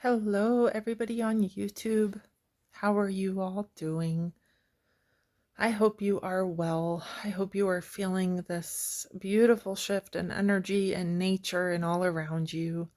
Hello, everybody on YouTube. How are you all doing? I hope you are well. I hope you are feeling this beautiful shift in energy and nature and all around you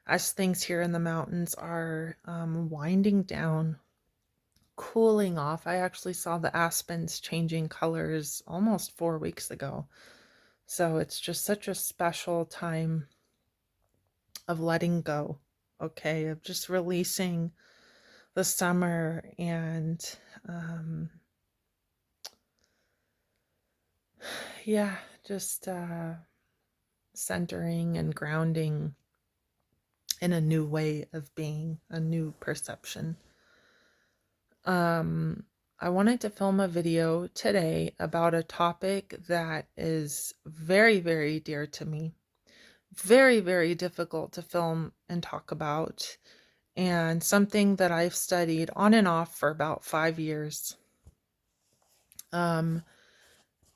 as things here in the mountains are winding down, cooling off. I actually saw the aspens changing colors almost 4 weeks ago. So it's just such a special time of letting go, okay, of just releasing the summer and um, yeah, just centering and grounding in a new way of being, a new perception. I wanted to film a video today about a topic that is very, very dear to me, very, very difficult to film and talk about, and something that I've studied on and off for about 5 years. And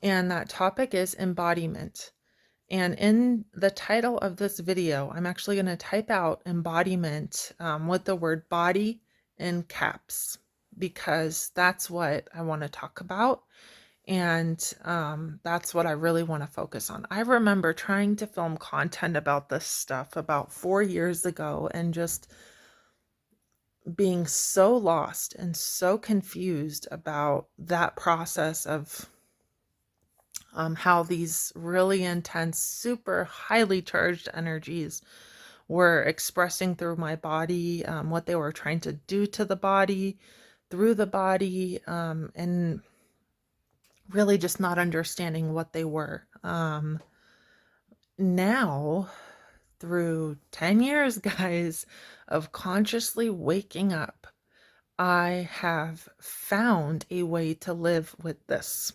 that topic is embodiment. And in the title of this video, I'm actually going to type out embodiment with the word body in caps, because that's what I want to talk about. And that's what I really want to focus on. I remember trying to film content about this stuff about 4 years ago and just being so lost and so confused about that process of how these really intense, super highly charged energies were expressing through my body, what they were trying to do to the body, through the body, and really just not understanding what they were. Now, through 10 years, guys, of consciously waking up, I have found a way to live with this.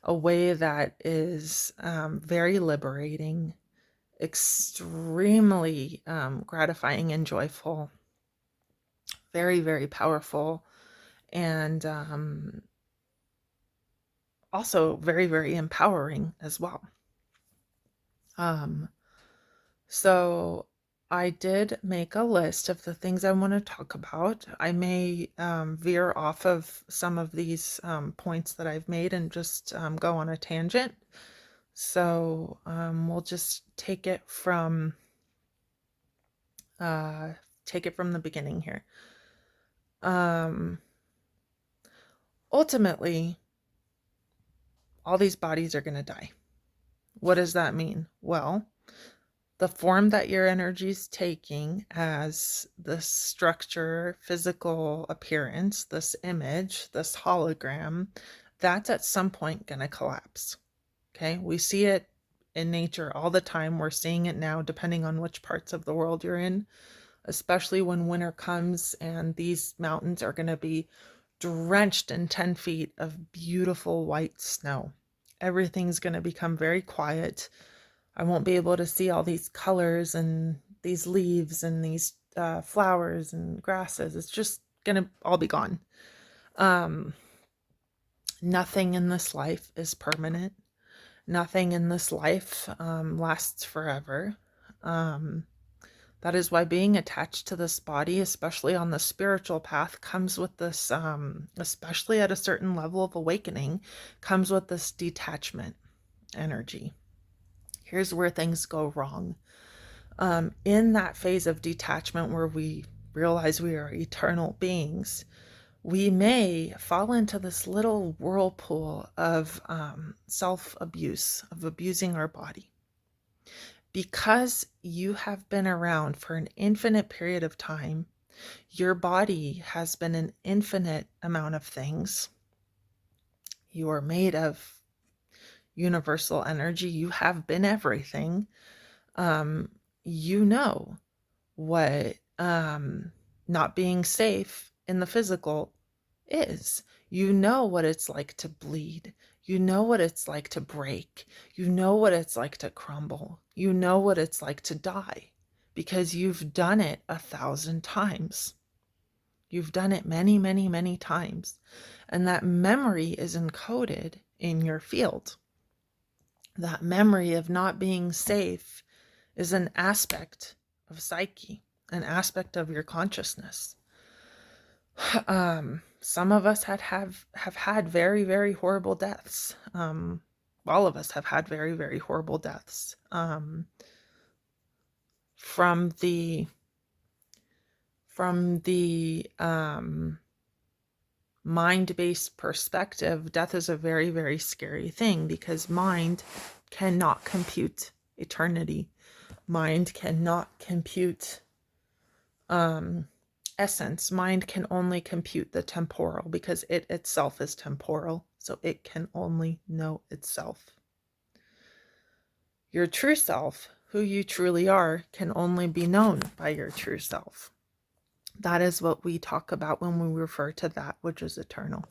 A way that is very liberating, extremely gratifying and joyful, very, very powerful, and also very, very empowering as well. So I did make a list of the things I want to talk about. I may veer off of some of these points that I've made and just go on a tangent. So we'll just take it from the beginning here. Ultimately, all these bodies are going to die. What does that mean? Well, the form that your energy is taking as this structure, physical appearance, this image, this hologram, that's at some point going to collapse. Okay, we see it in nature all the time. We're seeing it now, depending on which parts of the world you're in, especially when winter comes and these mountains are going to be drenched in 10 feet of beautiful white snow. Everything's going to become very quiet. I won't be able to see all these colors and these leaves and these flowers and grasses. It's just going to all be gone. Nothing in this life is permanent. Nothing in this life lasts forever. That is why being attached to this body, especially on the spiritual path, comes with this, especially at a certain level of awakening, comes with this detachment energy. Here's where things go wrong. In that phase of detachment where we realize we are eternal beings, we may fall into this little whirlpool of self-abuse, of abusing our body. Because you have been around for an infinite period of time, your body has been an infinite amount of things. You are made of universal energy. You have been everything. You know what not being safe in the physical is. You know what it's like to bleed. You know what it's like to break. You know what it's like to crumble. You know what it's like to die, because you've done it 1,000 times. You've done it many, many, many times. And that memory is encoded in your field. That memory of not being safe is an aspect of psyche. an aspect of your consciousness. Some of us have had very, very horrible deaths. All of us have had very, very horrible deaths. From the mind-based perspective, death is a very, very scary thing because mind cannot compute eternity. Mind cannot compute essence. Mind can only compute the temporal because it itself is temporal. So it can only know itself. Your true self, who you truly are, can only be known by your true self. That is what we talk about when we refer to that which is eternal.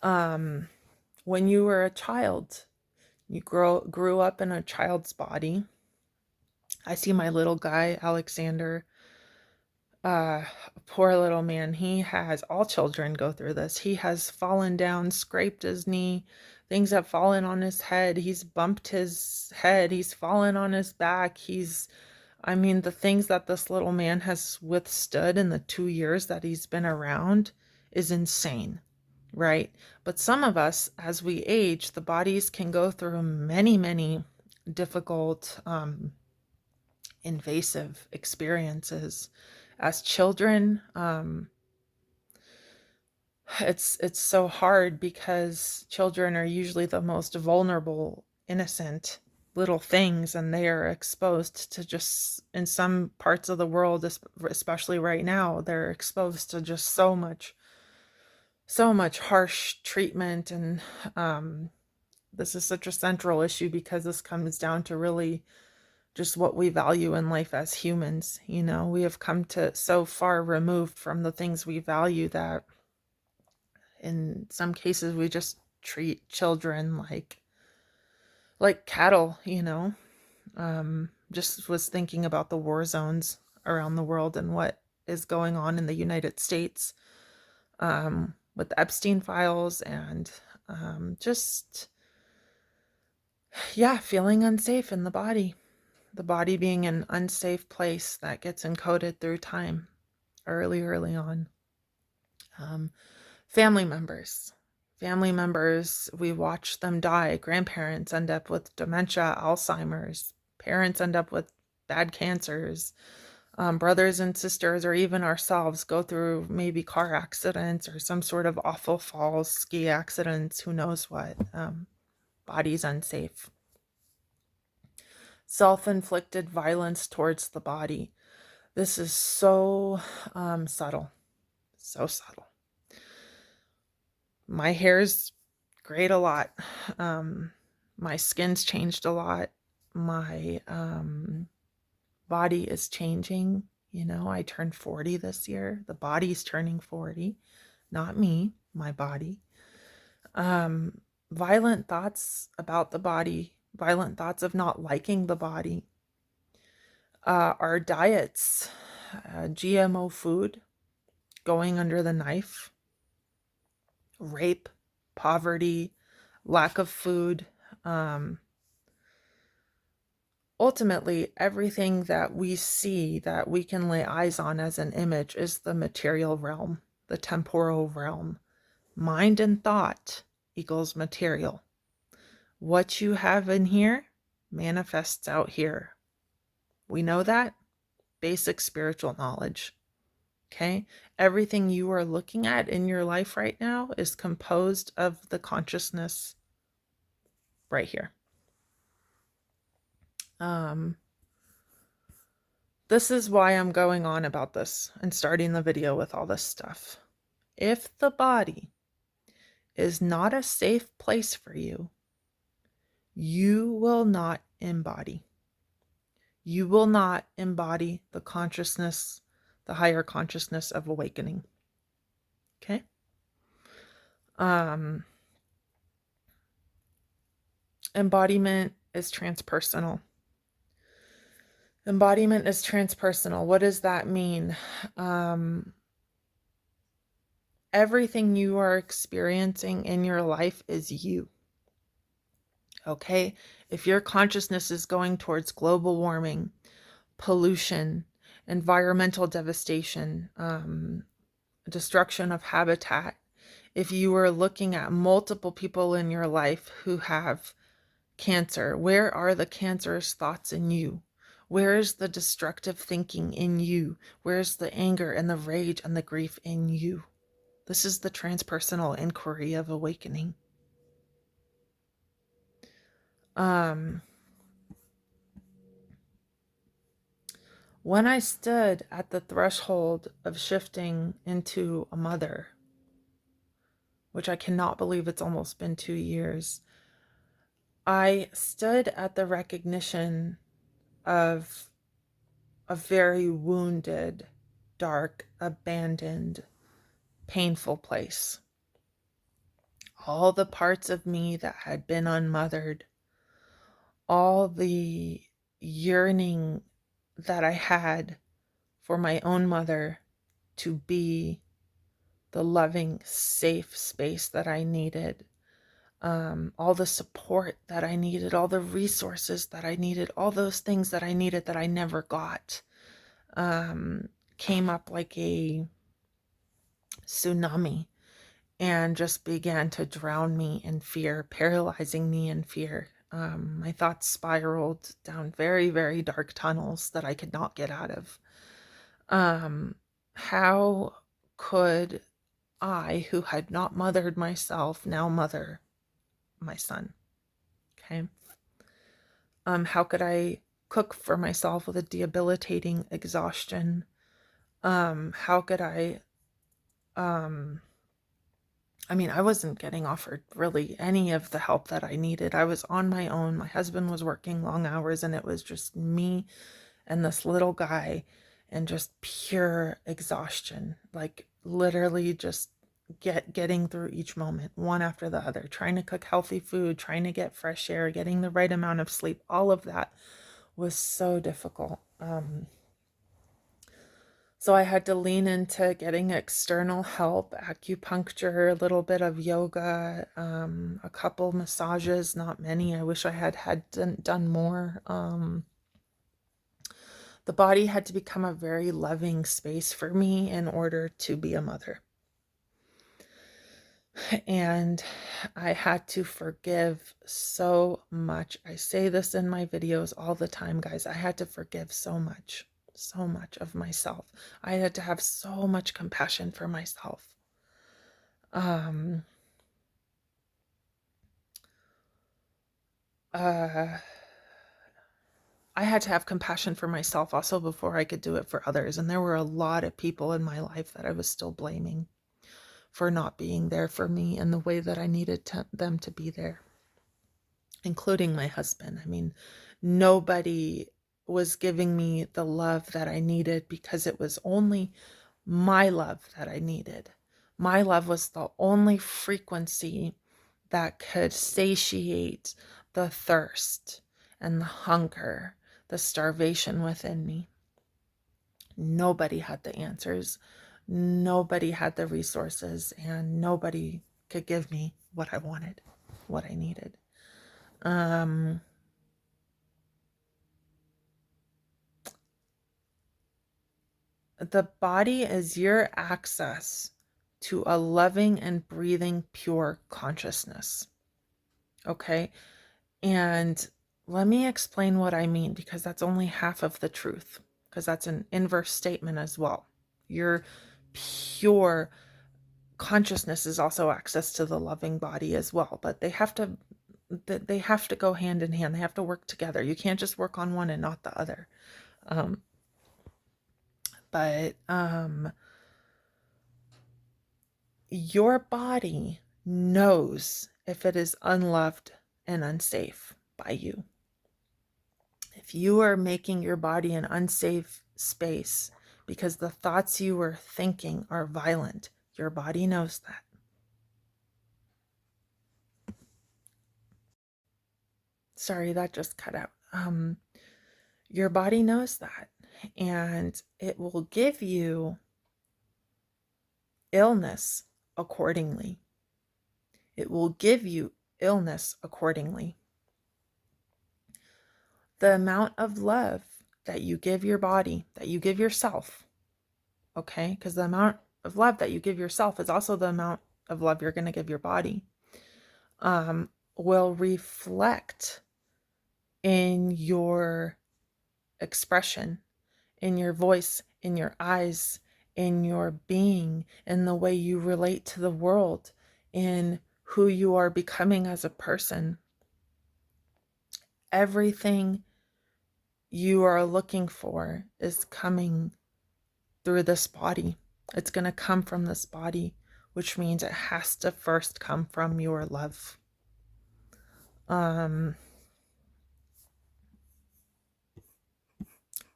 When you were a child, you grew up in a child's body. I see my little guy, Alexander, poor little man. He has, all children go through this. He has fallen down, scraped his knee. Things have fallen on his head. He's bumped his head. He's fallen on his back. The things that this little man has withstood in the 2 years that he's been around is insane, right? But some of us, as we age, the bodies can go through many, many difficult, invasive experiences. As children, it's so hard because children are usually the most vulnerable, innocent little things, and they are exposed to just, in some parts of the world, especially right now, they're exposed to just so much harsh treatment. And this is such a central issue because this comes down to really just what we value in life as humans. We have come to so far removed from the things we value that in some cases we just treat children like cattle. Just was thinking about the war zones around the world and what is going on in the United States, with the Epstein files, and feeling unsafe in the body being an unsafe place that gets encoded through time early on. Family members, we watch them die. Grandparents end up with dementia, Alzheimer's. Parents end up with bad cancers. Brothers and sisters, or even ourselves, go through maybe car accidents or some sort of awful falls, ski accidents, who knows what. Body's unsafe. Self-inflicted violence towards the body. This is so subtle. So subtle. My hair's grayed a lot. My skin's changed a lot. My body is changing. I turned 40 this year. The body's turning 40. Not me, my body. Violent thoughts about the body. Violent thoughts of not liking the body. Our diets. GMO food. Going under the knife. Rape, poverty, lack of food. Ultimately, everything that we see that we can lay eyes on as an image is the material realm, the temporal realm. Mind and thought equals material. What you have in here manifests out here. We know that. Basic spiritual knowledge. Okay? Everything you are looking at in your life right now is composed of the consciousness right here. This is why I'm going on about this and starting the video with all this stuff. If the body is not a safe place for you, you will not embody. You will not embody the consciousness, the higher consciousness of awakening. Okay? Embodiment is transpersonal. Embodiment is transpersonal. What does that mean? Everything you are experiencing in your life is you. Okay? If your consciousness is going towards global warming, pollution, environmental devastation, destruction of habitat. If you are looking at multiple people in your life who have cancer, where are the cancerous thoughts in you? Where is the destructive thinking in you? Where's the anger and the rage and the grief in you? This is the transpersonal inquiry of awakening. When I stood at the threshold of shifting into a mother, which I cannot believe it's almost been 2 years, I stood at the recognition of a very wounded, dark, abandoned, painful place. All the parts of me that had been unmothered, all the yearning that I had for my own mother to be the loving, safe space that I needed, all the support that I needed, all the resources that I needed, all those things that I needed that I never got, came up like a tsunami and just began to drown me in fear, paralyzing me in fear. My thoughts spiraled down very, very dark tunnels that I could not get out of. How could I, who had not mothered myself, now mother my son? Okay. How could I cook for myself with a debilitating exhaustion? How could I, I wasn't getting offered really any of the help that I needed. I was on my own. My husband was working long hours, and it was just me and this little guy, and just pure exhaustion, like literally just getting through each moment, one after the other, trying to cook healthy food, trying to get fresh air, getting the right amount of sleep. All of that was so difficult. So I had to lean into getting external help, acupuncture, a little bit of yoga, a couple massages, not many. I wish I had done more. The body had to become a very loving space for me in order to be a mother. And I had to forgive so much. I say this in my videos all the time, guys. I had to forgive so much of myself. I had to have so much compassion for myself. I had to have compassion for myself also before I could do it for others. And there were a lot of people in my life that I was still blaming for not being there for me in the way that I needed them to be there, including my husband. Nobody was giving me the love that I needed because it was only my love that I needed. My love was the only frequency that could satiate the thirst and the hunger, the starvation within me. Nobody had the answers. Nobody had the resources, and nobody could give me what I wanted, what I needed. The body is your access to a loving and breathing pure consciousness. Okay? And let me explain what I mean, because that's only half of the truth, because that's an inverse statement as well. Your pure consciousness is also access to the loving body as well, but they have to go hand in hand. They have to work together. You can't just work on one and not the other. But your body knows if it is unloved and unsafe by you. If you are making your body an unsafe space because the thoughts you are thinking are violent, your body knows that. Sorry, that just cut out. Your body knows that, and it will give you illness accordingly. It will give you illness accordingly. The amount of love that you give your body, that you give yourself, okay? Because the amount of love that you give yourself is also the amount of love you're going to give your body, will reflect in your expression, in your voice, in your eyes, in your being, in the way you relate to the world, in who you are becoming as a person. Everything you are looking for is coming through this body. It's going to come from this body, which means it has to first come from your love.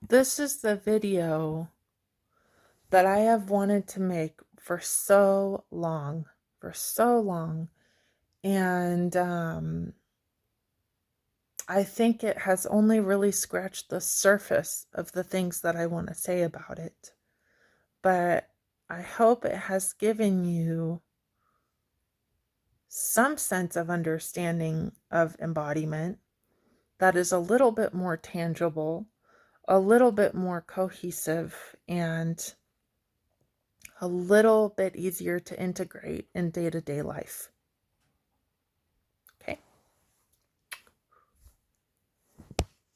This is the video that I have wanted to make for so long, And I think it has only really scratched the surface of the things that I want to say about it. But I hope it has given you some sense of understanding of embodiment that is a little bit more tangible, a little bit more cohesive, and a little bit easier to integrate in day-to-day life.